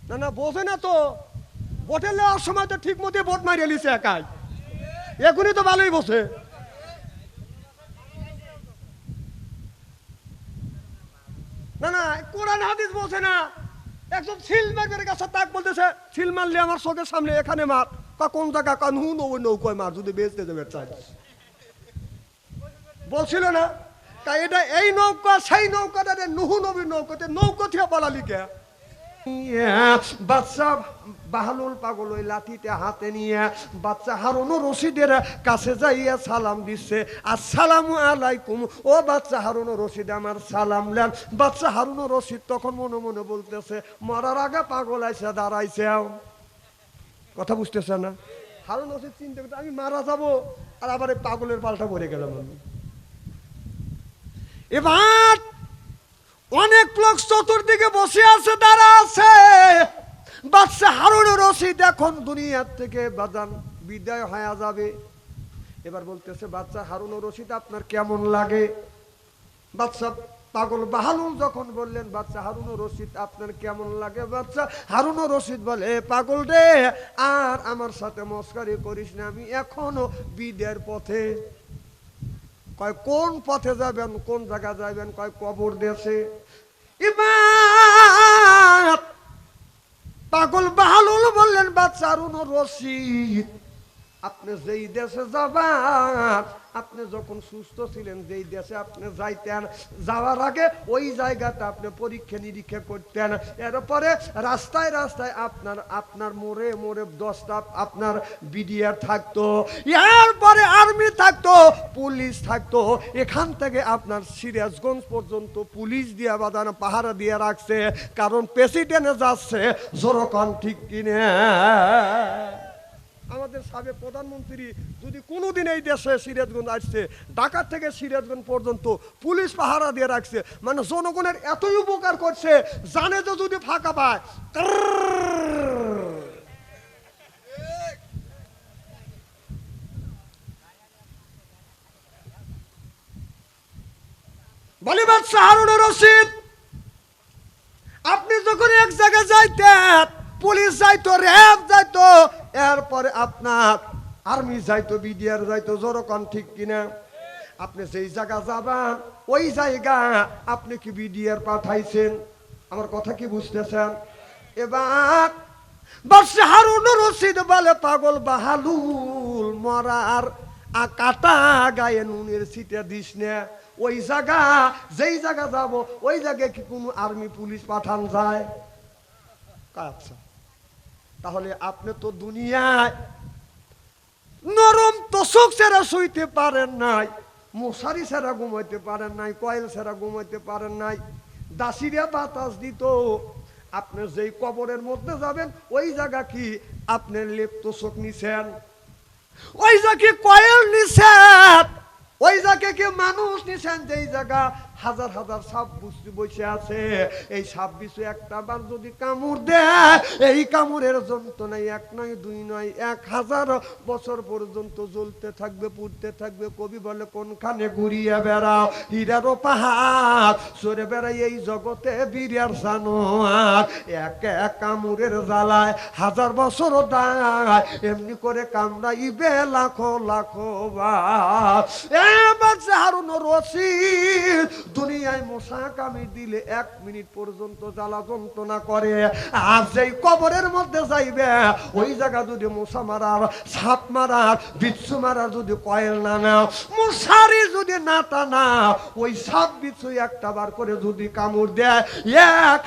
না না বোঝে না তো, ভোটে নেওয়ার সময় তো ঠিক মতো ভোট মারিয়ে লিছে একাই, এখনই তো ভালোই বসে। না না কোরআন হাদিস বলছে না, একজন সিল মারবে কাছে তাক বলতেছে সিল মারলে আমার চোখের সামনে এখানে মার, কোন জায়গা কানহু নৌকোয় মার যদি বেচতে যাবে চাই বলছিল না। তাই এটা এই নৌকা সেই নৌকাটা নুহু নবীর নৌকাতে নৌকো থেকে বলা লিখে বাচ্চা বাহালুল পাগল ওই লাঠিতে হাতে নিয়ে বাচ্চা হারুন রশিদের কাছে যাইয়া সালাম দিচ্ছে, আসসালামু আলাইকুম। ও বাচ্চা হারুন রশিদ আমার সালাম নেন। বাচ্চা হারুন রশিদ তখন মনে মনে বলতেছে মরার আগে পাগল আইসা দাঁড়াইছে। কথা বুঝতেছে না? হারুন রশিদ চিন্তা করতে আমি মারা যাবো, আর আবার এই পাগলের পাল্টা পড়ে গেলাম আমি। এবার অনেক লোক চতুর্দিকে বসে আছে, দাঁড়া আছে। বাদশা হারুন রশিদ এখন দুনিয়ার থেকে বাজান বিদায় হয়ে যাবে। এবার বলতেছে বাদশা হারুন রশিদ আপনার কেমন লাগে? বাদশা পাগল বাহালুল যখন বললেন বাদশা হারুন রশিদ আপনার কেমন লাগে? বাদশা হারুন রশিদ বলে পাগল রে আর আমার সাথে মস্কারি করিস না, আমি এখনো বিদায়ের পথে। কয় কোন পথে যাবেন, কোন জায়গা যাবেন? কয় কবর দেশে। এবার পাগল বাহালুল বললেন বাদশা হারুন রশিদ আপনি যেই দেশে যাবেন, আপনি যখন সুস্থ ছিলেন যেই দেশে আপনি যাইতেন, যাওয়ার আগে ওই জায়গাটা আপনি পরীক্ষা নিরীক্ষা করতেন। এরপরে রাস্তায় রাস্তায় আপনার মোড়ে মোড়ে 10টা আপনার বিডিআর থাকতো, এরপরে আর্মি থাকতো, পুলিশ থাকতো। এখান থেকে আপনার সিরাজগঞ্জ পর্যন্ত পুলিশ দিয়ে বাঁধানো পাহারা দিয়ে রাখছে, কারণ প্রেসিডেন্টে যাচ্ছে। জোরকান ঠিক কিনে? আমাদের সাবেক প্রধানমন্ত্রী যদি কোনোদিন এই দেশে সিরাজগঞ্জ আসছে, ঢাকা থেকে সিরাজগঞ্জ পর্যন্ত পুলিশ পাহারা দিয়ে রাখছে, মানে জনগণের এতই উপকার করছে, জানে তো যদি ফাঁকা পায় বলি বাদশা হারুন রশিদ আপনি যখন এক জায়গায় যাইতেন, পুলিশ যাইতো, র্যাব যাইতো, এরপরে আপনার আর্মি যাইতো, বিডিআর যাইতো। জোরকান ঠিক কিনা? আপনি যেই জায়গা যাবেন ওই জায়গা আপনি কি বিডিআর পাঠাইছেন? আমার কথা কি বুঝতেছেন? এবার বাদশা হারুন রশিদ বলে পাগল বাহালুল মরার কাটা গায়ে নুনের ছিটা দিস না। ওই জায়গা যেই জায়গা যাব ওই জায়গায় কি কোনো আর্মি পুলিশ পাঠান যায়? আচ্ছা, তাহলে আপনি তো দুনিয়ায় নরম তোষক ছাড়া শুইতে পারেন নাই, মশারি ছাড়া ঘুমাইতে পারেন নাই, কয়েল ছাড়া ঘুমাইতে পারেন নাই, দাসিরা বাতাস দিত। আপনি যেই কবরের মধ্যে যাবেন ওই জায়গা কি আপনি লেপ তোষক নিছেন? ওই জায়গা কয়েল নিছেন? ওই জায়গা কি মানুষ নিছেন? যেই জায়গা হাজার হাজার সাপ বসে আছে, এই সাপ বিছু একটা বার যদি কামড় দেয়, এই কামড়ের যন্ত্রণায় এক নয় দুই নয় 1000 বছর পর্যন্ত জ্বলতে থাকবে, পুড়তে থাকবে। কবি বলে কোনখানে ঘুরিয়ে বেড়াও হীরারও পাহাড়, সরে বেড়াই এই জগতে বীরের জানোয়ার, এক এক কামড়ের জ্বালায় 1000 বছর দায়, এমনি করে কামড়াইবে লাখো লাখো বার। বাদশা হারুন রশিদ দুনিয়ায় মশা কামড় দিলে 1 মিনিট পর্যন্ত জ্বালা যন্ত্রণা করে, আর যেই কবরের মধ্যে যাইবে ওই জায়গা যদি মশা মারার, সাপ মারার, বিচ্ছু মারার যদি কয়েল না নাও, মশারি যদি না টানা, ওই সাপ বিচ্ছু একটা বার করে যদি কামড় দেয়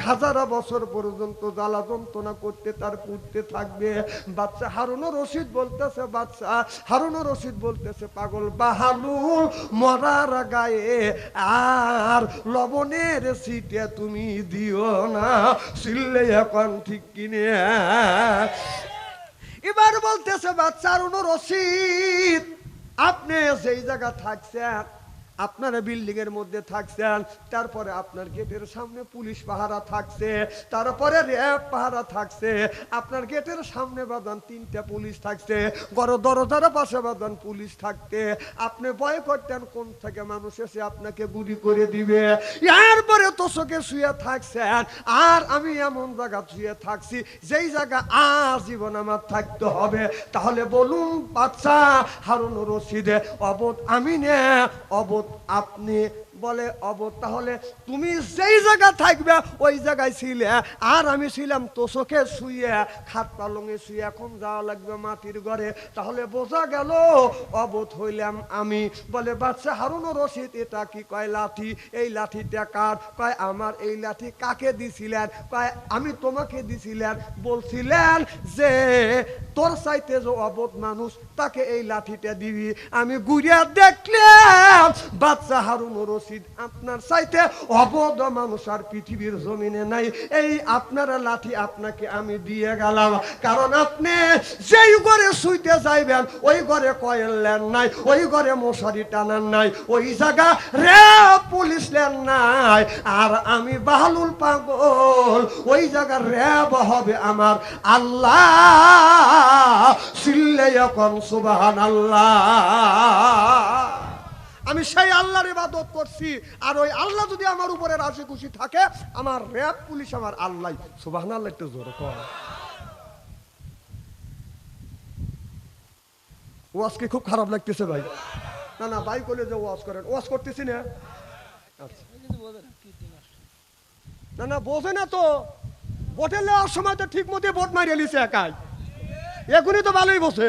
1000 বছর পর্যন্ত জ্বালা যন্ত্রণা করতে তার পুড়তে থাকবে। বাদশা হারুন রশিদ বলতেছে, বাদশা হারুন রশিদ বলতেছে পাগল বাহালুল মরার গায়ে আর লবণের ছিটে তুমি দিও না, সিললে এখন ঠিক কিনে? এবার বলতেছে বাদশা হারুন রশিদ আপনি যেই জায়গা থাকছেন আপনারা বিল্ডিং এর মধ্যে থাকছেন, তারপরে আপনার গেটের সামনে পুলিশ পাহারা থাকছে, তারপরে র্যাব পাহারা থাকছে, আপনার গেটের সামনে বাদান 3টা পুলিশ থাকছে, বড় দরজার পাশে বাদান পুলিশ থাকতে আপনি ভয় করতেন কোন থেকে মানুষ এসে আপনাকে গুলি করে দিবে। এরপরে তোষকে শুয়ে থাকছেন, আর আমি এমন জায়গা শুয়ে থাকছি যেই জায়গা আজীবন আমার থাকতে হবে। তাহলে বলুন বাচ্চা হারুন রশিদে অবধ আমি নে অবধ আপনি? বলে অবধ তাহলে তুমি যেই জায়গা থাকবে ওই জায়গায় ছিলে, আর আমি ছিলাম তোষকে শুয়ে, খাট পালঙে শুয়ে, এখন যাওয়া লাগবে মাটির ঘরে। তাহলে বোঝা গেল অবধ হইলাম আমি। বলে বাচ্চা হারুন রশিদ এটা কি? কয় লাঠি। এই লাঠিটা কার? কয় আমার। এই লাঠি কাকে দিছিলেন? কয় আমি তোমাকে দিছিলেন, বলছিলেন যে তোর চাইতে যে অবধ মানুষ তাকে এই লাঠিটা দিবি। আমি ঘুরিয়া দেখলাম বাচ্চা হারুন রশিদ আপনার চাইতে অবধ মানুষ আর পৃথিবীর জমিনে নাই। এই আপনারা লাঠি আপনাকে আমি দিয়ে গেলাম, কারণ আপনি যেই ঘরে শুইতে যাইবেন ওই ঘরে কয়েল লেন নাই, ওই ঘরে মশারি টানান নাই, ওই জায়গা র্যাব পুলিশ লেন নাই। আর আমি বাহলুল পাগল, ওই জায়গা র্যাব হবে আমার আল্লাহ। সিল্লে এখন সুবহানাল্লাহ। আমি সেই আল্লাহর ইবাদত করছি, আর ওই আল্লাহ যদি আমার উপরে রাজি খুশি থাকে, আমার র্যাব পুলিশ আমার আল্লাহ। সুবহানাল্লাহ একটু জোরে কর। ওয়াজ কি খুব খারাপ লাগতেছে ভাই? না না ভাই কইলে যে ওয়াজ করেন, ওয়াজ করতেছি না। আচ্ছা না না বোঝে না তো, ভোটে নেওয়ার সময় তো ঠিক মতো ভোট মারিয়ে লিছে একাই, এখনই তো ভালোই বসে।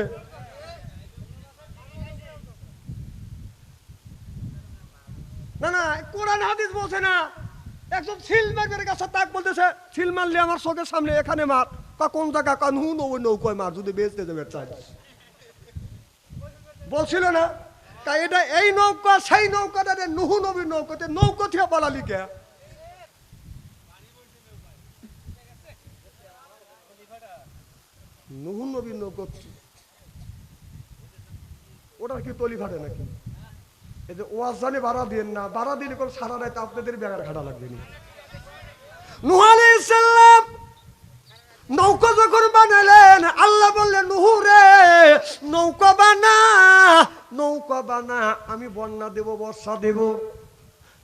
না না কোরআন হাদিস বলছে না, একজন সিল মারবে কাছে তাক বলতেছে সিল মারলে আমার চোখের সামনে এখানে মার। কোন জায়গা কানহু নৌকায় মার যদি বেচতে যাবে চাই বলছিল না। তাই এটা এই নৌকা সেই নৌকাটা নুহু নবীর নৌকাতে নৌকা থেকে পালালি কে? নুহু নবীর নৌকা ওটা কি তলি ফাটে নাকি? এই যে ওয়াজ জানে ভাড়া দিন না, ভাড়া দিলে কোন সারা রাত আপনাদের বেগার খাটা লাগবে না। নূহ আলাইহিস সালাম নৌকা যখন বানালেন, আল্লাহ বললেন নুহু রে নৌকা বানা, নৌকা বানা, আমি বন্যা দেব, বর্ষা দেব।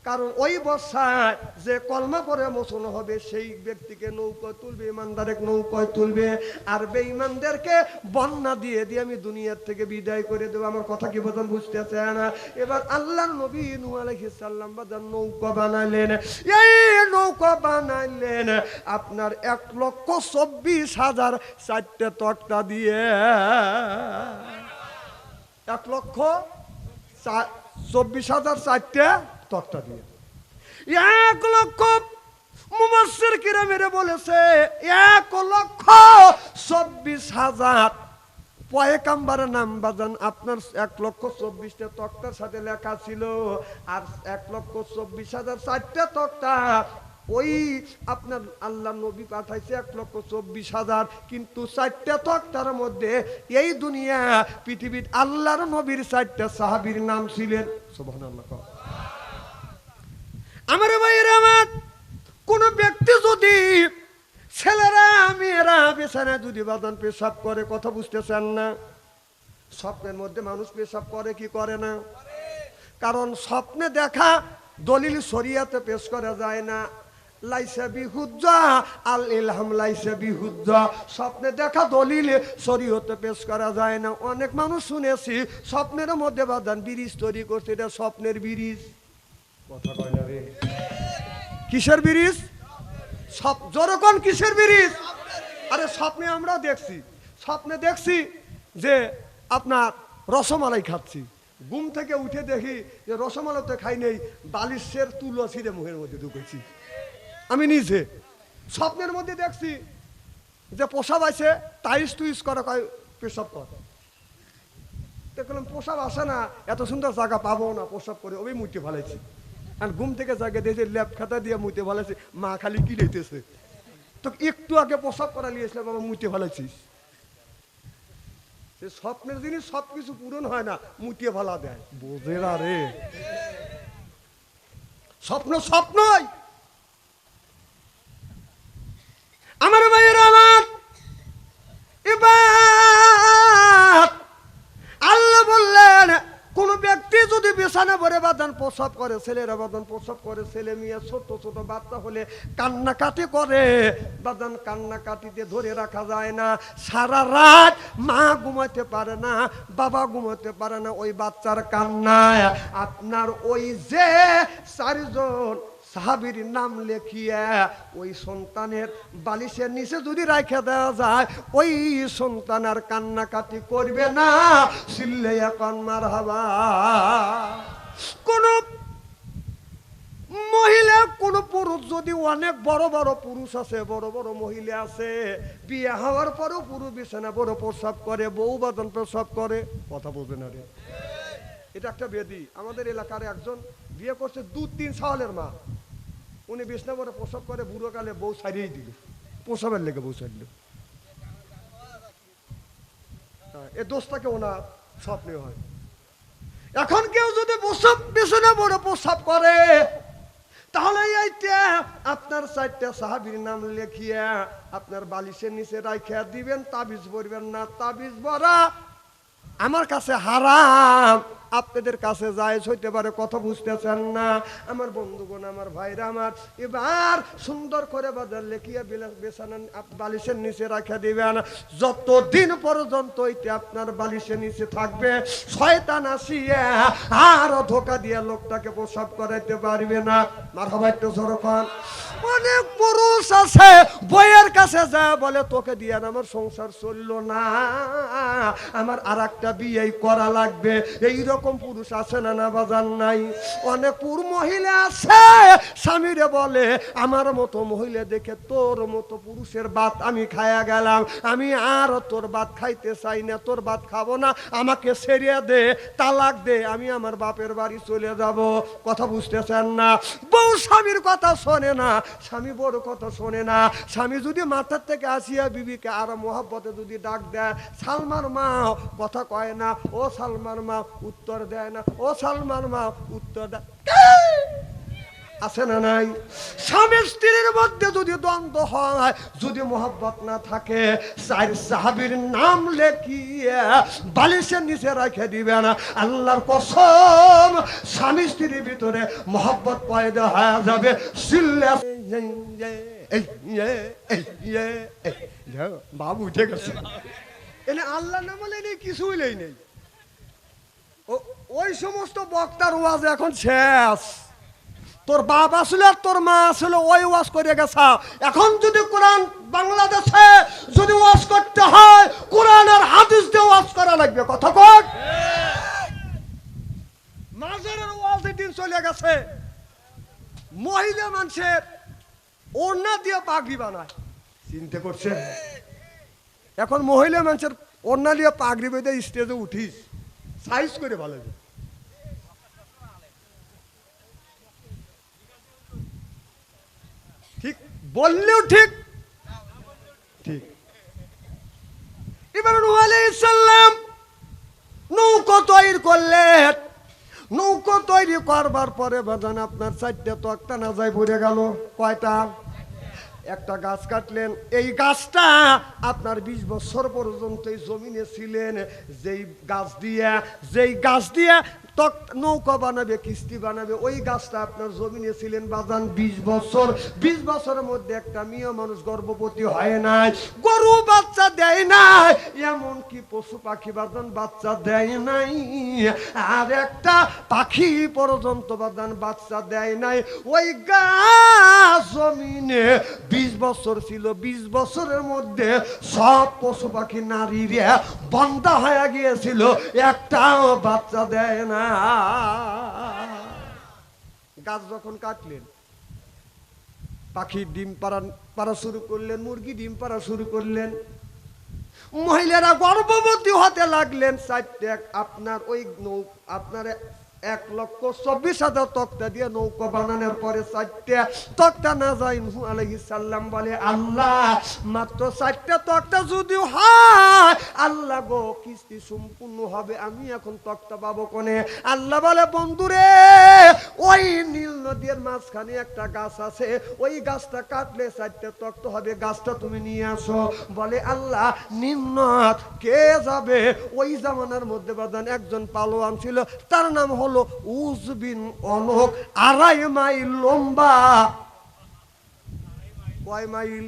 কারণ ওই বর্ষায় যে কলমা পরে মোচন হবে সেই ব্যক্তিকে নৌকা তুলবে, ইমানদারের নৌকায় তুলবে, আর বেঈমানদেরকে বন্যা দিয়ে দিয়ে আমি দুনিয়ার থেকে বিদায় করে দেবো। আমার কথা কি বোঝেন? বুঝতেছে না? এবার আল্লাহর নবী নূহ আলাইহিস সালাম বাজার নৌকা বানাইলেন। এই নৌকা বানাইলেন আপনার 1,24,000 4টে তক্তা দিয়ে, 1,24,000 4টে তক্তা দিয়ে। 1,00,000 মুফাসসির কিরামেরা বলেছে 1,24,000 পয়গাম্বরের নাম বাজান আপনার 1,24,000 তক্তার সাথে লেখা ছিল, আর 1,24,000 4টে তক্তা ওই আপনার আল্লাহ নবী পাঠাইছে 1,24,000, কিন্তু 4টে তক্তার মধ্যে এই দুনিয়া পৃথিবীর আল্লাহর নবীর 4টে সাহাবীর নাম ছিলেন। সুবহানাল্লাহ। আমার ভাইয়েরা আমার, কোন ব্যক্তি যদি ছেলেরা মেয়েরা বিছানায় যদি বাদান পেশাব করে, কথা বুঝতেছেন না? স্বপ্নের মধ্যে মানুষ পেশাব করে কি করে না? কারণ স্বপ্নে দেখা দলিল শরিয়াতে পেশ করা যায় না। লাইসা বিহুজ্জা আল ইলহাম লাইসা বিহুজ্জা, স্বপ্নে দেখা দলিল শরীয়তে পেশ করা যায় না। অনেক মানুষ শুনেছি স্বপ্নের মধ্যে বাদান ব্রিজ তৈরি করছে, এটা স্বপ্নের ব্রিজ। কথা কয় না রে, কিসের ব্রিজ? যখন কিসের ব্রিজ? আরে স্বপ্নে আমরা দেখছি, স্বপ্নে দেখছি যে আপনার রসমালাই খাচ্ছি, ঘুম থেকে উঠে দেখি যে রসমালাই তো খাই নেই, বালিশের তুলো ছিঁড়ে মুখের মধ্যে ঢুকেছি। আমি নিজে স্বপ্নের মধ্যে দেখছি যে পোশাব আছে, টাইস টুইস করা কয় পেশাব কর। দেখলাম পোশাব আসে না, এত সুন্দর জায়গা পাবো না, পোশাব করে ওই মুইতে ফেলাইছি। আর ঘুম থেকে জায়গা দিয়েছে ল্যাপ খাতা দিয়ে মুইতে ফেলাইছি। মা খালি কি রেতেছে, তো একটু আগে প্রসাব করা নিয়েছিলাম, বাবা মুইতে ফেলাইছিস। সে স্বপ্নের জিনিস সবকিছু পূরণ হয় না, মুটিয়ে ফেলা দেয়। বোঝে না রে। স্বপ্ন স্বপ্নই। আমার ভাইয়েরা আমার, এবার আল্লাহ বললেন কোন ব্যক্তি যদি বিছানা ভরে বাদান প্রসব করে, ছেলেরা বাদান প্রসব করে, ছেলে মেয়ে ছোট ছোট বাচ্চা হলে কান্নাকাটি করে বাদান, কান্নাকাটিতে ধরে রাখা যায় না। সারা রাত মা ঘুমাতে পারে না, বাবা ঘুমাতে পারে না ওই বাচ্চার কান্নায়। আপনার ওই যে 4 জন সাহাবীর নাম লেখিয়া ওই সন্তানের বালিশের নিচে যদি রাখা দেওয়া যায়, ওই সন্তান আর কান্নাকাটি করবে না। চিল্লাইয়া কান মারহাবা। কোন মহিলা, কোন পুরুষ যদি, অনেক বড় বড় পুরুষ আছে, বড় বড় মহিলা আছে, বিয়ে হওয়ার পরেও পুরুষ বিছানা বড় প্রস্রাব করে, বউ বাদন প্রস্রাব করে, কথা বলবে না রে, এটা একটা বেদি। আমাদের এলাকার একজন বিয়ে করছে 2-3 সালের মা, উনি বিছনা পরে প্রসব করে, বুড়ো কালে বউ ছাড়িয়েই দিল, প্রসবের লেগে বউ ছাড়ল। এ দোষটাকে ওনার স্বপ্নে হয়। এখন কেউ যদি প্রসব বিছনা পরে প্রসব করে, তাহলে এইটা আপনার 4টা সাহাবীর নাম লেখিয়া আপনার বালিশের নিচে রাখিয়া দিবেন, তাবিজ পড়বেন না। তাবিজ পড়া আমার কাছে হারাম, আপনাদের কাছে জায়েজ হইতে পারে, কথা বুঝতেছেন না আমার বন্ধুগণ, আমার ভাইরা আমার। এবার সুন্দর করে বাজার লেখিয়া বিছানা বালিশের নিচে রাখিয়া দিবেন। যতদিন পর্যন্ত এটা আপনার বালিশের নিচে থাকবে, শয়তান আসিয়া আর ধোকা দিয়ে লোকটাকে প্রসব করাইতে পারবে না। মারহাবা, একটু জোরে কর। অনেক পুরুষ আছে বইয়ের কাছে যায় বলে, তোকে দিয়ে আমার সংসার চললো না, আমার আর একটা বিয়ে করা লাগবে। এইরকম পুরুষ আছে না, না বাজান নাই? অনেক মহিলা আছে স্বামীরে বলে, আমার মতো মহিলা দেখে তোর মতো পুরুষের ভাত আমি খায়া গেলাম, আমি আর তোর ভাত খাইতে চাই না, তোর ভাত খাবো না, আমাকে ছেড়ে দে, তালাক দে, আমি আমার বাপের বাড়ি চলে যাব। কথা বুঝতেছেন না? বউ স্বামীর কথা শোনে না, স্বামী বড় কথা শোনে না। স্বামী যদি মাথার থেকে আসিয়া বিবিকে আর মোহাব্বতে যদি ডাক দেয়, সালমার মা, কথা কয় না, ও সালমার মা, উত্তর দেয় না, ও সালমার মা, উত্তর দেয়, আছে না নাই? স্বামী স্ত্রীর মধ্যে যদি দ্বন্দ্ব হয়, যদি মোহাব্বত না থাকে, 4 সাহাবীর নাম লেখিয়ে বালিশের নিচে রেখে দিবেন। আল্লাহর কসম, স্বামী স্ত্রীর ভিতরে মোহাব্বত পয়দা হয়ে যাবে। বাবু উঠে গেছে, এনে আল্লাহ নাম নেই, কিছুই নেই। ওই সমস্ত বক্তার ওয়াজ এখন শেষ। তোর বাপ আসলে আর তোর মা আসলে ওই ওয়াজ করে গেছে। এখন যদি কোরআন বাংলাদেশে যদি ওয়াজ করতে হয়, কোরআন আর হাদিস দিয়ে ওয়াজ করা লাগবে। কথা কর। মাজারের ওয়াজের দিন চলে গেছে। মহিলা মানুষের ওড়না দিয়ে পাগড়ি বানায়, চিন্তা করছে? এখন মহিলা মানুষের ওড়না দিয়ে পাগড়ি বেঁধে স্টেজে উঠিস, সাইজ করে ভালো। ঠিক বললেও ঠিক ঠিক। এবার নূহ আলাইহিস সালাম নৌকা তৈরি করলেন। নৌকা তৈরি করবার পরে বাজান আপনার 4টা তক্তা না যায় পড়ে গেল। কয়টা? একটা গাছ কাটলেন, এই গাছটা আপনার 20 বছর পর্যন্ত এই জমিনে ছিলেন। যেই গাছ দিয়ে নৌকা বানাবে, কিস্তি বানাবে, ওই গাছটা আপনার জমিনে ছিলেন বাজান 20 বছর। 20 বছরের মধ্যে একটা মেয়ে মানুষ গর্ভবতী হয় নাই, গরু বাচ্চা দেয় নাই, এমনকি পশু পাখি বাজান বাচ্চা দেয় নাই, আর একটা পাখি পর্যন্ত বাজান বাচ্চা দেয় নাই। ওই গাছ জমিনে 20 বছর ছিল। 20 বছরের মধ্যে সব পশু পাখি নারীরা বন্ধা হয়ে গিয়েছিল, একটাও বাচ্চা দেয় না। গাছ যখন কাটলেন, পাখি ডিম পাড়া শুরু করলেন, মুরগি ডিম পাড়া শুরু করলেন, মহিলারা গর্ভবতী হতে লাগলেন। 4টা আপনার ওই আপনার 1,24,000 তক্তা দিয়ে নৌকা বানানোর পরে 4টা তক্তা না যায় নূহ আলাইহিস সালাম বলে আল্লাহ মাত্র 4টা তক্তা যদি হয় আল্লাহ গো কিস্তি সম্পূর্ণ হবে, আমি এখন তক্তা পাবো কোনে? আল্লাহ বলে বন্ধুরে ওই নীল নদীর মাঝখানে একটা গাছ আছে, ওই গাছটা কাটলে 4টা তক্তা হবে, গাছটা তুমি নিয়ে আসো। বলে আল্লাহ নিম্নত কে যাবে? ওই জামানার মধ্যে বাদান একজন পালোয়ান ছিল, তার নাম হলো উজ বিন অনক, 2.5 মাইল লম্বা। কয় মাইল?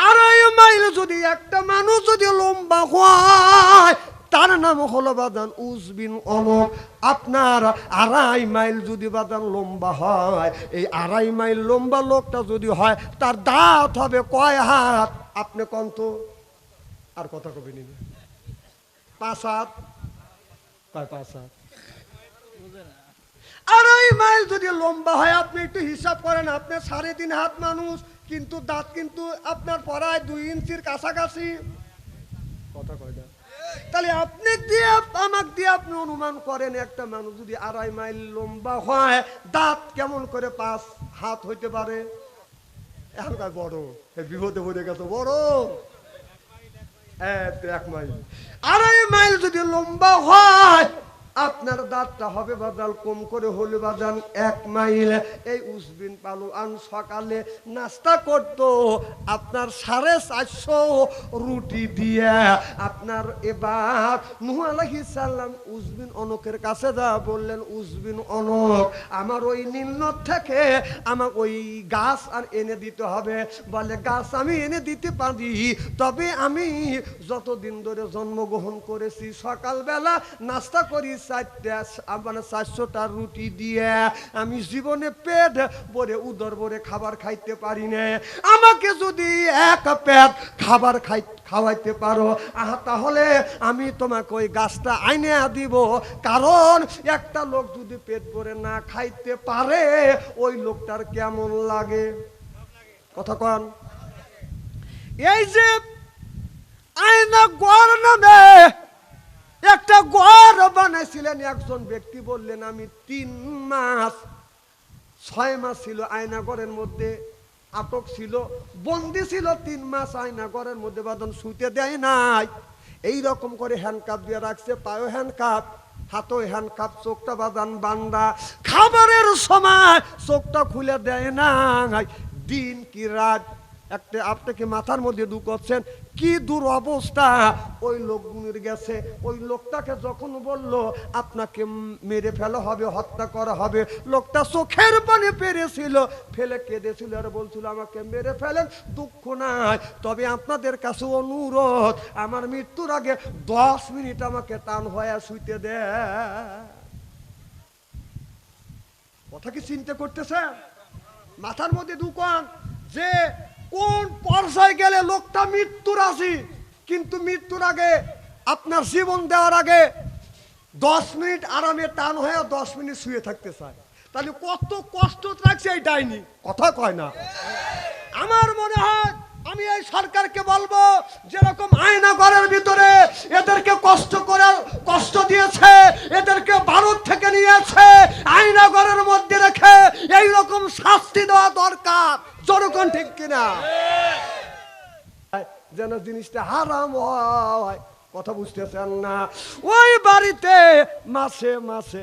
2.5 মাইল যদি একটা মানুষ যদি লম্বা হয় তার নাম হলো বাদান উজ বিন অনক। আপনার 2.5 মাইল যদি বাদান লম্বা হয়, এই 2.5 মাইল লম্বা লোকটা যদি হয় তার দাঁত হবে কয় হাত? আপনি কন্ত আর কথা কবি নিবে 5 হাত, কয় 5 হাত? 2.5 মাইল যদি লম্বা হয় আপনি একটু হিসাব করেন, আপনি 3.5 হাত মানুষ, কিন্তু দাঁত কিন্তু আপনার পড়ায় 2 ইঞ্চির কাছাকাছি। কথা কয় না? তাহলে আপনি দিয়ে আমাকে দিয়ে আপনি অনুমান করেন একটা মানুষ যদি 2.5 মাইল লম্বা হয় দাঁত কেমন করে 5 হাত হইতে পারে? এখন কয় বড়, বিপদে পড়ে গেছে বড়। 1 মাইল 2.5 মাইল যদি লম্বা হয় আপনার দাঁতটা হবে বাদাল কম করে হলে বাদান 1 মাইল। এই উসবিন পালোয়ান সকালে নাস্তা করতো আপনার 450 রুটি দিয়ে। আপনার এবার নূহ আলাইহিস সালাম উসবিন অনকের কাছে যা বললেন, উসবিন অনক আমার ওই নীলনদ থেকে আমার ওই গাছ আর এনে দিতে হবে। বলে গাছ আমি এনে দিতে পারি, তবে আমি যতদিন ধরে জন্মগ্রহণ করেছি সকালবেলা নাস্তা করি 400টা রুটি দিয়ে, আমি জীবনে পেট ভরে উদর ভরে খাবার খাইতে পারি না। আমাকে যদি 1 পেট খাবার খাওয়াইতে পারো তাহলে আমি তোমাকে ওই গাছটা আইনে দিব। কারণ একটা লোক যদি পেট ভরে না খাইতে পারে ওই লোকটার কেমন লাগে? কথা কন। এই যে আয়না গড় নামে একটা গড় বানাইছিলেন একজন ব্যক্তি, বললেন আমি 3 মাস 6 মাস ছিল আয়নাগরের মধ্যে আটক ছিল, বন্দি ছিল 3 মাস আয়নাগরের মধ্যে, বাদন শুতে দেয় নাই। এই রকম করে হ্যান্ডকাপ দিয়ে রাখছে, পায়ে হ্যান্ডকাপ, হাতে হ্যান্ডকাপ, চোখটা বাদান বান্দা, খাবারের সময় চোখটা খুলে দেয় না। দিন কি রাত একটা আপনাকে মাথার মধ্যে ঢুকাচ্ছেন, কি দূর অবস্থা ওই লোকগুলির গেছে। ওই লোকটাকে যখন বলল আপনাকে মেরে ফেলা হবে, হত্যা করা হবে, লোকটা চোখের পানি পেরেছিল, ফেলে কেঁদেছিল আর বলছিল আমাকে মেরে ফেলেন, দুঃখ নাই, তবে আপনাদের কাছে অনুরোধ আমার মৃত্যুর আগে 10 মিনিট আমাকে টান হয়ে শুইতে দেয়। কথা কি চিন্তা করতেছেন? মাথার মধ্যে ঢুকান যে কোন পর্যায়ে গেলে লোকটা মৃত্যুর রাজি, কিন্তু মৃত্যুর আগে আপনার জীবন দেওয়ার আগে 10 মিনিট আরামে টান হয়ে 10 মিনিট শুয়ে থাকতে চায়। তাহলে কত কষ্ট রাখছে এই ডাইনি, কথা কয় না? আমার মনে হয় আমি এই সরকারকে বলবো যেরকম আয়নাগরের ভিতরে এদেরকে কষ্ট দিয়েছে, এদেরকে ভারত থেকে নিয়েছে আয়নাগরের মধ্যে রেখে এই রকম শাস্তি দেওয়া দরকার। জনগণ ঠিক কিনা? যেন জিনিসটা হারাম হয়। কথা বুঝতেছেন না? ওই বাড়িতে মাসে মাসে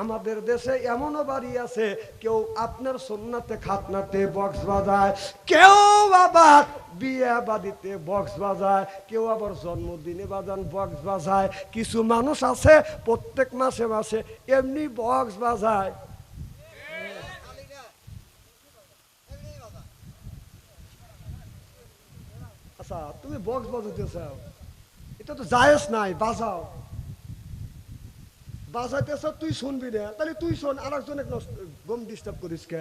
আমাদের দেশে এমনও বাড়ি আছে কেউ আপনার সুন্নাতে খাতনাতে বক্স বাজায়, কেউ আবার বিয়ে বাড়িতে বক্স বাজায়, কেউ আবার জন্মদিনে বাজান বক্স বাজায়। কিছু মানুষ আছে প্রত্যেক মাসে মাসে এমনি বক্স বাজায়। আচ্ছা তুমি বক্স বাজাতে চাও, এটা তো জায়েজ নাই, বাজাও। বাজাইতেছ তুই শুনবি না, তাহলে তুই শোন, আর একজনে গম ডিস্টার্ব করিস কে?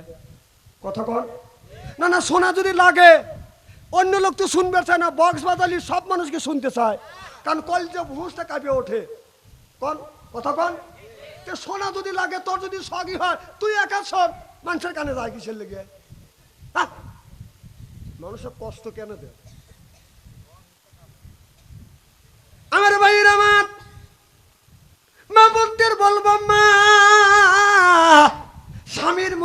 কথা কন না। না শোনা যদি লাগে, অন্য লোক তো শুনবে চায় না, বক্স বাজালি সব মানুষকে শুনতে চায়, কারণ কল যে ভুঁসটা কাঁপে ওঠে। কন কথা কন। শোনা যদি লাগে, তোর যদি সগই হয় তুই একা শোন, মানুষের কানে যায় কিসের লেগে? মানুষের কষ্ট কেন দেয়? আমার ভাইয়ের আমার মা বলতে বলবো মা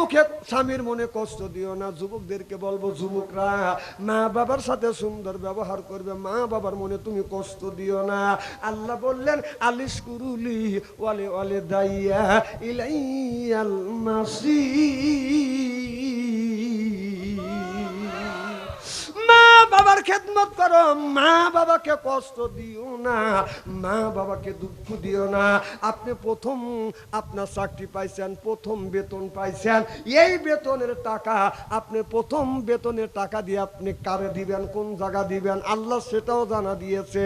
মুখে স্বামীর মনে কষ্ট দিও না। যুবকদেরকে বলবো, যুবকরা মা বাবার সাথে সুন্দর ব্যবহার করবে, মা বাবার মনে তুমি কষ্ট দিও না। আল্লাহ বললেন আলিশ কুরুলি ওয়ালে ওয়ালে দাইয়া ইলাইয়াল মাসির। মা বাবার খেদমত করো, মা বাবাকে কষ্ট দিও না, মা বাবাকে দুঃখ দিও না। আপনি প্রথম আপনার চাকরি পাইছেন, প্রথম বেতন পাইছেন, এই বেতনের টাকা আপনি প্রথম বেতনের টাকা দিয়ে আপনি কারে দিবেন, কোন জায়গা দিবেন, আল্লাহ সেটাও জানা দিয়েছে।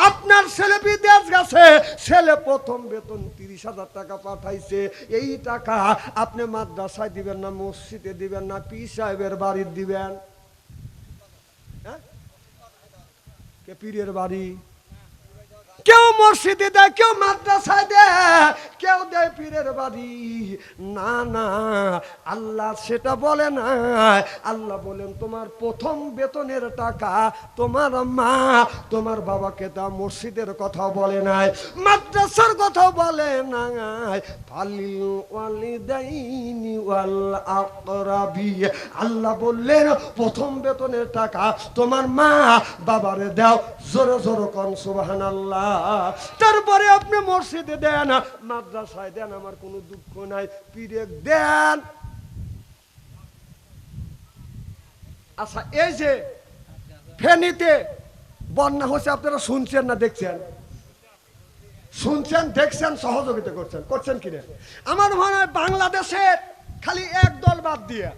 আপনার ছেলে বিদেশ গেছে, ছেলে প্রথম বেতন 30,000 টাকা পাঠাইছে, এই টাকা আপনি মাদ্রাসায় দিবেন না, মসজিদে দিবেন না, পীর সাহেবের বাড়ি দিবেন? কে পীরের বাড়ি? কেউ মসজিদে দেয়, কেউ মাদ্রাসায় দেয়, কেউ দেয় পীরের বাড়ি। না না, আল্লাহ সেটা বলে না। আল্লাহ বলেন তোমার প্রথম বেতনের টাকা তোমার মা তোমার বাবাকে দাও। মসজিদের কথা বলে নাই, মাদ্রাসার কথা বলে নাই। ফালিল ওয়ালিদাইনি ওয়াল আকরাবি, আল্লাহ বললেন প্রথম বেতনের টাকা তোমার মা বাবারে দাও। জোরে জোরে কোন সুবহানাল্লাহ। তারপরে আপনি মসজিদে দেন, মাদ্রাসায় দেন, আমার কোনো দুঃখ নাই, পীরে দেন। আচ্ছা, এই যে ফেনীতে বন্যা হচ্ছে, আপনারা শুনছেন না দেখছেন? শুনছেন, দেখছেন, সহযোগিতা করছেন, করছেন কিনা? আমার মনে হয় বাংলাদেশের খালি এক দল বাদ দিয়ে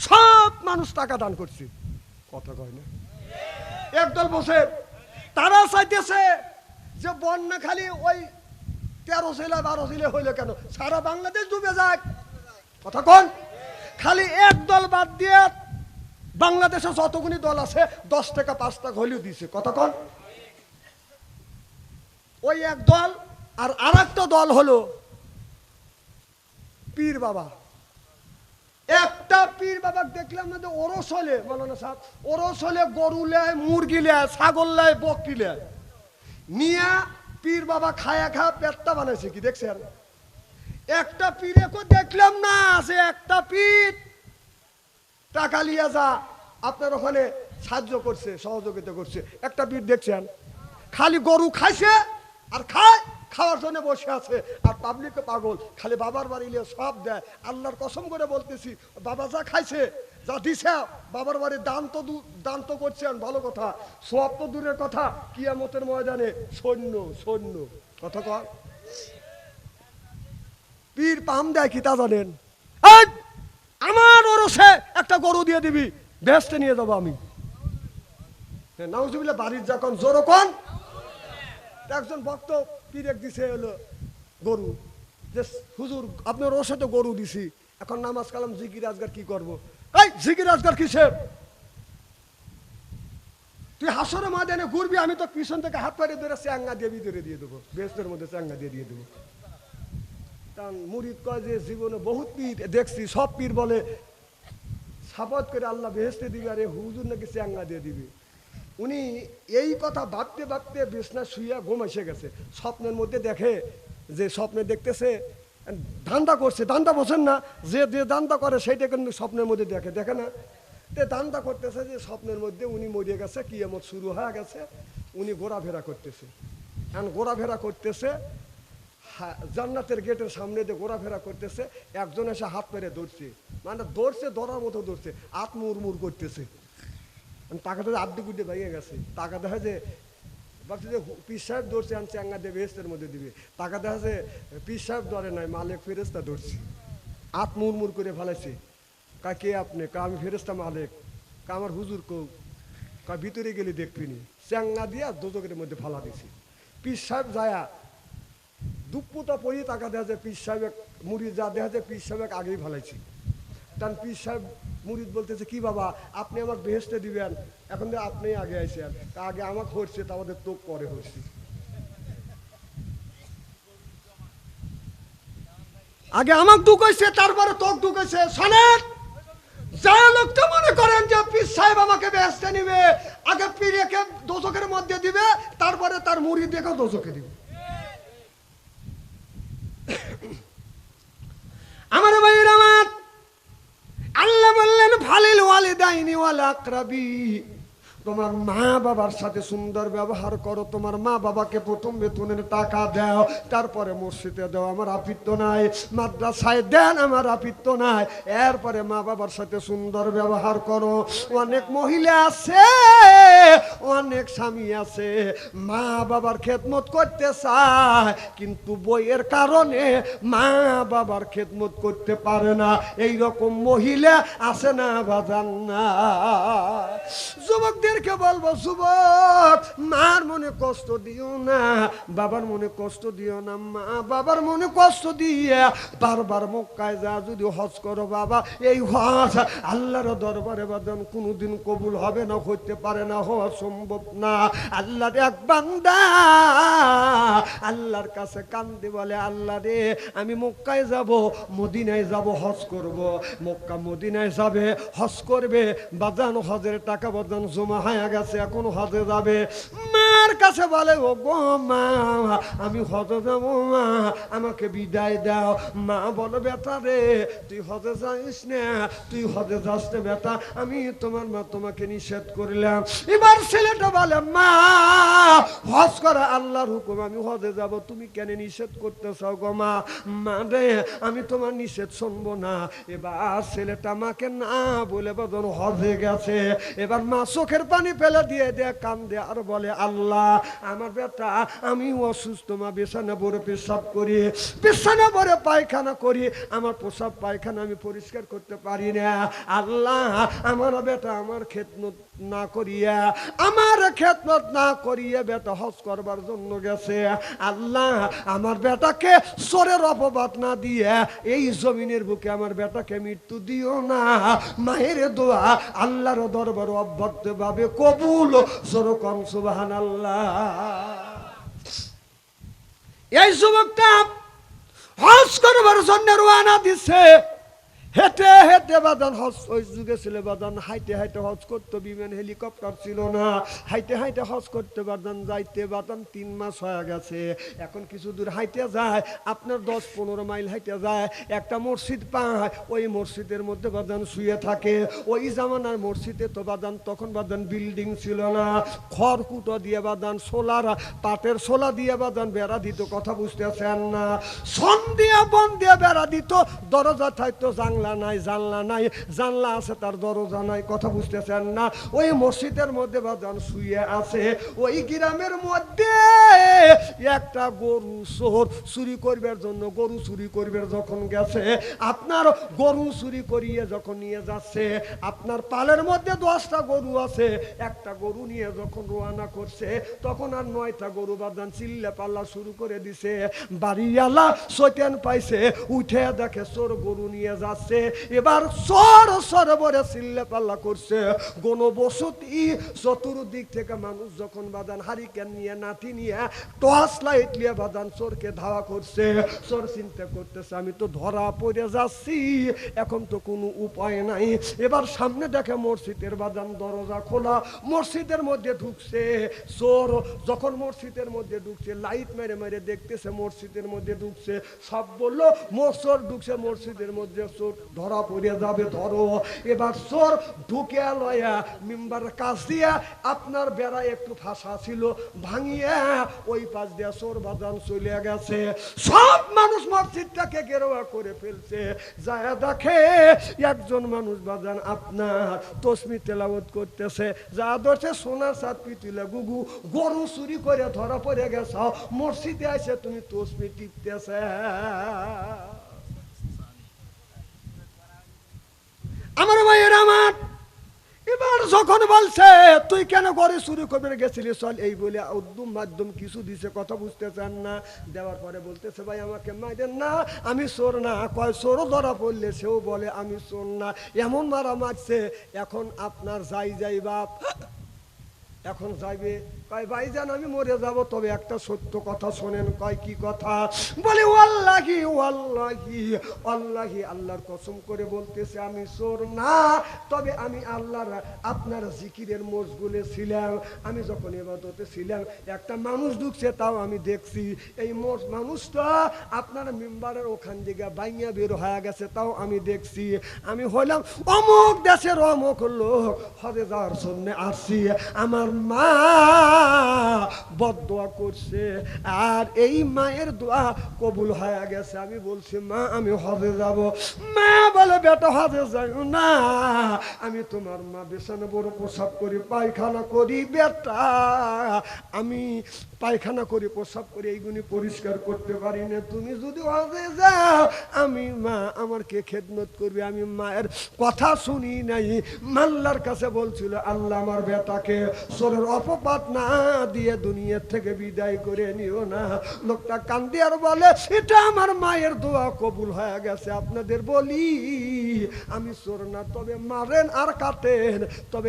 সব মানুষ টাকা দান করছে। কথা কয় না? একদল বসে তারা চাইতেছে যে বন্যা খালি ওই 13 জেলা 12 জেলা হইলে কেন, সারা বাংলাদেশ ডুবে যাক। কথা কোন? খালি এক দল বাদ দিয়ে বাংলাদেশে যতগুলি দল আছে 10 টাকা 5 টাকা হলেও দিছে। কথা কোন? ওই এক দল। আর আরেকটা দল হলো পীর বাবা। একটা পীর বাবা দেখলাম না যে ওরস হলে, মৌলানা সাহেব, ওরস হলে গরু লেয়, মুরগি লেয়, ছাগল লেয়, বকরি লেয়, নিয়ে পীর বাবা খায়া খা পেটটা বানাইছে। কি দেখছেন? একটা পীরে কো দেখলাম না যে একটা পীর টাকা লিয়া যা আপনার ওখানে সাহায্য করছে, সহযোগিতা করছে। একটা পীর দেখছেন খালি গরু খাইছে আর খায়, খাওয়ার জন্য বসে আছে। আর পাবলিকে পাগল, খালি বাবার বাড়ি নিয়ে সব দেয়। আল্লাহর কসম করে বলতেছি, বাবা যা খাইছে, যা দিছে, বাবার বাড়ি দান তো করছেন, ভালো কথা। সব তো দূরের কথা, কিয়ামতের ময়দানে সৈন্য সৈন্য। কথা কর, পীর পাম দেয় কি তা জানেন? আমার ওরসে একটা গরু দিয়ে দিবি, বেহেশতে নিয়ে যাবো আমি। নাউজুবিল্লাহ। বাড়ির যখন জোরকন একজন ভক্ত পীর দিছে হলো গরু, যে হুজুর আপনার ওর সাথে গরু দিছি, এখন নামাজ কালাম জিকির আজগার কি করবো? এই জিকির আজগার কিসের? তুই হাসরের ময়দানে ঘুরবি, আমি তো পিছন থেকে হাত পাড়ে ধরে চ্যাঙ্গা দিয়ে ভিতরে দিয়ে দেবো, বেহেশতের মধ্যে চ্যাঙ্গা দিয়ে দেবো। কারণ মুরিদ কয় যে জীবনে বহুত পীর দেখছি, সব পীর বলে সাবত করে আল্লাহ বেহেশতে দিবে, আর হুজুর নাকি চ্যাঙ্গা দিয়ে দিবে। উনি এই কথা ভাবতে ভাবতে বিছনা শুইয়া ঘুম এসে গেছে। স্বপ্নের মধ্যে দেখে যে স্বপ্নে দেখতেছে ধান্দা করছে। ধান্দা বোঝেন না, যে যে ধান্দা করে সেইটা কিন্তু স্বপ্নের মধ্যে দেখে, দেখে না? তে ধান্দা করতেছে যে স্বপ্নের মধ্যে উনি মরে গেছে, কিয়ামত শুরু হয়ে গেছে, উনি ঘোরাফেরা করতেছে। এখন ঘোরাফেরা করতেছে, জান্নাতের গেটের সামনে দিয়ে ঘোরাফেরা করতেছে। একজন এসে হাত পেরে ধরছে, মানে ধরছে, ধরার মতো ধরছে, হাত মুড়মুড় করতেছে। টাকাটা আড্ডি গুড্ডে ভেঙে গেছে। টাকা দেখা যে ভাবছে যে পীর সাহেব ধরছে, আমি চ্যাঙ্গা দিয়ে বেহেশতের মধ্যে দিবে। টাকা দেখা যে পীর সাহেব ধরে নাই, মালিক ফেরেস্তা ধরছে। হাত মুড়মুড় করে ফেলাইছে। কা কে আপনি? কা আমি ফেরেস্তা মালিক। কা আমার হুজুর কৌ? কা ভিতরে গেলে দেখবিনি। চ্যাঙ্গা দিয়া দোজকের মধ্যে ফালা দিছি। পীর সাহেব যায়া দুপুটা পড়ি, টাকা দেখা যায় পীর সাহেব মুড়ি যা দেখা যায় পীর সাহেব আগেই ফেলাইছি। কারণ পীর সাহেব মুরিদ বলতেছে, কি বাবা আপনি আমার বেহেশতে দিবেন, এখন তো আপনি আগে আইসেন, তা আগে আমাকে হচ্ছে, তা আমাদের তোক পরে হচ্ছে। আগে আমাকে ঢুকাইছে, তারপরে তোক ঢুকাইছে। শোনেন, যা লোকটা মনে করেন যে পীর সাহেব আমাকে বেহেশতে নিবে, আগে পীরকে দোজকের মধ্যে দিবে, তারপরে তার মুরিদকে দোজকে দিবে। আমার ভাইয়ের আমার আল্লাহ বললেন ফালিল ওয়ালিদাইনি ওয়াল আকরাবি, তোমার মা বাবার সাথে সুন্দর ব্যবহার করো, তোমার মা বাবাকে প্রথম বেতনের টাকা দাও, তারপরে মসজিদে দাও, আমার আপত্তি নাই, মাদ্রাসায় দেন, আমার আপত্তি নাই, এরপরে মা বাবার সাথে সুন্দর ব্যবহার করো। অনেক মহিলা আছে, অনেক স্বামী আছে, মা বাবার খেদমত করতে চায় কিন্তু বইয়ের কারণে মা বাবার খেদমত করতে পারে না, এই রকম মহিলা আছে না বাজান না? যুবকদেরকে বলবো, যুবক, মার মনে কষ্ট দিও না, বাবার মনে কষ্ট দিও না, মা বাবার মনে কষ্ট দিয়ে বারবার মক্কায় যা যদি হজ করো বাবা, এই হজ আল্লাহর দরবারে বাদান কোনোদিন কবুল হবে না, হইতে পারে না, হওয়া সম্ভব না। আল্লাহর এক বান্দা আল্লাহর কাছে কান্দে বলে, আল্লাহ রে, আমি মক্কায় যাব, মদিনায় যাব, হজ করব। মক্কা মদিনায় যাবে, হজ করবে, বাদান হজের টাকা বাদান জমা হয়ে গেছে, এখন হজে যাবে। মার কাছে বলে, ও গো মা, আমি হজে যাব, মা আমাকে বিদায় দাও। মা বলো, বেটা রে, তুই হজে যাইস না, তুই হজে যাস না বেটা, আমি তোমার মা তোমাকে নিষেধ করলাম। এবার ছেলেটা বলে, মা হজ করা আল্লাহর হুকুম, আমি হজে যাব, তুমি কেন নিষেধ করতে চাও গো মা? মা রে, আমি তোমার নিষেধ শুনবো না। এবার ছেলেটা মাকে না বলে বাদন হজে গেছে। এবার মা চোখের পানি ফেলে দিয়ে দিয়ে কান্দে আর বলে, আল্লাহ, আমার বেটা, আমি অসুস্থ মা, বিছানা ভরে পেশাব করি, বিছানা ভরে পায়খানা করি, আমার প্রসাব পায়খানা আমি পরিষ্কার করতে পারি না। আল্লাহ, আমার বেটা আমার খেদমত না করিয়া, আমার খেদমত না করিয়া বেটা হজ করবার জন্য গেছে। আল্লাহ, আমার বেটাকে চোরের অপবাদ না দিয়ে এই জমিনের বুকে আমার বেটাকে মৃত্যু দিও না। মায়ের দোয়া আল্লাহর দরবার অব্যাহত ভাবে কবুল, যেরকম সুবহানাল্লাহ। এই যুবকটা হজ করবার জন্য রওনা দিছে, হেঁটে হেঁটে বাদান হজ, ওই যুগে ছিল বাদান হাইটে হাইটে হজ করতো, বিমান হেলিকপ্টার ছিল না, হাইটে হাইটে হজ করতে বাদান যাইতে বাদান 3 মাস হয়ে গেছে। এখন কিছু দূর হাইটে যায়, আপনার 10-15 মাইল হাইটে যায়, একটা মসজিদ পায়, ওই মসজিদের মধ্যে বাদান শুয়ে থাকে। ওই জামানার মসজিদে তো বাদান তখন বাদান বিল্ডিং ছিল না, খড়কুটো দিয়ে বাদান সোলার, পাটের সোলা দিয়ে বাদান বেড়া দিত, কথা বুঝতেছেন না? সন দিয়ে বন দিয়ে বেড়া দিত, দরজা থাকতো, নাই, জানলা নাই, জানলা আছে তার দরজা নাই, কথা বুঝতেছেন না? ওই মসজিদের মধ্যে বাজান শুয়ে আছে। ওই গ্রামের মধ্যে একটা গরু চোর চুরি করবার জন্য, গরু চুরি করবার যখন গেছে, আপনার গরু চুরি করিয়ে যখন নিয়ে যাচ্ছে, আপনার পালের মধ্যে 10টা গরু আছে, একটা গরু নিয়ে যখন রওনা করছে, তখন আর 9টা গরু বাজান চিল্লা পাল্লা শুরু করে দিছে। বাড়িওয়ালা শয়তান পাইছে, উঠে দেখে চোর গরু নিয়ে যাচ্ছে। এবার সর সর বরে চিল্লা পাল্লা করছে। গণবসতি চতুর্দিক থেকে মানুষ যখন বাদান হারিকেন নিয়ে, নাতি নিয়ে, টর্চ লাইট নিয়ে বাদান চোরকে ধাওয়া করছে। চোর চিন্তা করতেছে, আমি তো ধরা পড়ে যাচ্ছি, এখন তো কোনো উপায় নাই। এবার সামনে দেখে মসজিদের বাদান দরজা খোলা, মসজিদের মধ্যে ঢুকছে চোর। যখন মসজিদের মধ্যে ঢুকছে, লাইট মেরে মেরে দেখতেছে মসজিদের মধ্যে ঢুকছে, সব বললো চোর ঢুকছে মসজিদের মধ্যে, চোর ধরা পড়ে যাবে, ধরো। এবার চোর ঢুকে লয়া মেম্বার কাছ দিয়া, আপনার বেড়া একটু ফাঁসা ছিল, ভাঙিয়ে ওই পাশ দিয়া চোর বাজান চলে গেছে। সব মানুষ মসজিদটাকে গেরোয়া করে ফেলছে। যায় দেখে একজন মানুষ বাজান আপনার তসমি তেলাওয়াত করতেছে, যা ধরছে সোনার সাত পিতুলে গুগু, গরু চুরি করে ধরা পড়ে গেছ, মসজিদে আসে তুমি তসমি টিপতেছে। আমার ভাইয়ের আমার, এবার যখন বলছে তুই কেন ঘরে চুরি করবে গেছিলি, চল, এই বলে উদ্যম মাধ্যম কিছু দিছে, কথা বুঝতেছেন না? দেওয়ার পরে বলতেছে, ভাই আমাকে মাইরেন না, আমি চোর না। কয় চোরও ধরা পড়লে সেও বলে আমি চোর না, এমন মারা মারছে। এখন আপনার যাই যাই বাপ, এখন যাইবে, কয় ভাইজান আমি মরে যাব, তবে একটা সত্য কথা শোনেন। কয় কি কথা? বলে ওয়াল্লাহি ওয়াল্লাহি ওয়াল্লাহি, আল্লাহর কসম করে বলতেছে আমি চোর না, তবে আমি আল্লাহর আপনার জিকিরের মশগুলে ছিলাম। আমি যখন ইবাদতে ছিলাম একটা মানুষ ঢুকছে, তাও আমি দেখছি। এই মানুষটা আপনার মেম্বারের ওখান থেকে বাইয়া বের হয়ে গেছে, তাও আমি দেখছি। আমি হইলাম অমুক দেশের অমুক লোক, হজে যাওয়ার জন্য আসছি। আমার মা বদদোয়া করছে, আর এই মায়ের দোয়া কবুল হয়ে গেছে। আমি বলছি মা আমি হজে যাব। মা বলে বেটা হজে যাই না, আমি তোমার মা বিছানা বড় প্রসাব করি, পায়খানা করি বেটা, আমি পায়খানা করি প্রসাব করি, এইগুলি পরিষ্কার করতে পারি না। তুমি যদি হজে যাও, আমি মা আমার কে খেদমত করবে? আমি মায়ের কথা শুনি নাই। মাল্লার কাছে বলছিল আল্লাহ আমার বেটাকে চোরের অপবাদ না দিয়ে দুনিয়ার থেকে বিদায় করে নিও না। লোকটা কান্দি আর বলে এটা আমার মায়ের দোয়া কবুল হয়ে গেছে। আপনাদের বলি আমি চোর না, তবে মারেন আর কাটেন, তবে